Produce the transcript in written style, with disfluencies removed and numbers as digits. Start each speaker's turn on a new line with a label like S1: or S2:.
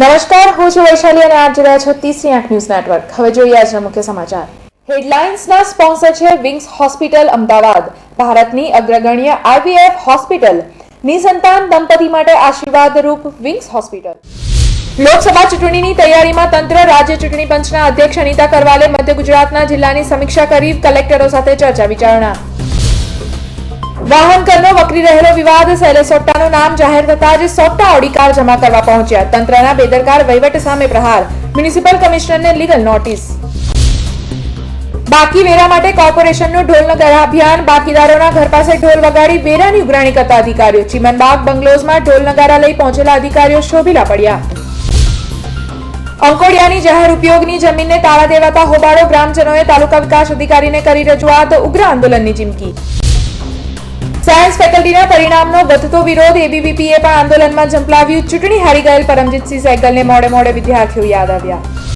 S1: નમસ્કાર, હું છું વૈશાલી અને આપ જોઈ રહ્યા છો 30/8 ન્યૂઝ નેટવર્ક। હવે જોઈએ આજના મુખ્ય સમાચાર। હેડલાઇન્સના સ્પોન્સર છે વિંગ્સ હોસ્પિટલ અમદાવાદ, ભારતની અગ્રગણ્ય IVF હોસ્પિટલ, નિસંતાન દંપતી માટે આશીર્વાદરૂપ વિંગ્સ હોસ્પિટલ। લોકસભા ચૂંટણીની તૈયારીમાં તંત્ર, રાજ્ય ચૂંટણી પંચના અધ્યક્ષ અનિતા કરવાલે મધ્ય ગુજરાતના જિલ્લાની સમીક્ષા કરી, કલેક્ટરો સાથે ચર્ચા વિચારણા। વાહન કરનો વકરી રહેલો વિવાદ, શૈલેષ સોટ્ટાનું નામ જાહેર થતાં જ સોટ્ટા ઓડી કાર જમા કરવા પહોંચ્યા, તંત્રના બેદરકાર વહીવટ સામે પ્રહાર, મ્યુનિસિપલ કમિશનરને લીગલ નોટિસ। બાકી વેરા માટે કોર્પોરેશનનું ઢોલ નગારા અભિયાન, બાકીદારોના ઘર પાસે ઢોલ વગાડી વેરાની ઉઘરાણી કરતા અધિકારીઓ, ચીમનબાગ બંગલોઝમાં ઢોલ નગારા લઈ પહોંચેલા અધિકારીઓ શોભીલા પડ્યા। અંકોડિયાની જાહેર ઉપયોગની જમીનને તાળા દેવાતા હોબાળો, ગ્રામજનોએ તાલુકા વિકાસ અધિકારીને કરી રજૂઆત, ઉગ્ર આંદોલનની ચીમકી। સાયન્સ ફેકલ્ટીના પરિણામનો વધતો વિરોધ, ABVPએ પણ આંદોલનમાં ઝંપલાવ્યું, ચૂંટણી હારી ગયેલ પરમજીતસિંહ સહેગલને મોડે વિદ્યાર્થીઓ યાદ આવ્યા।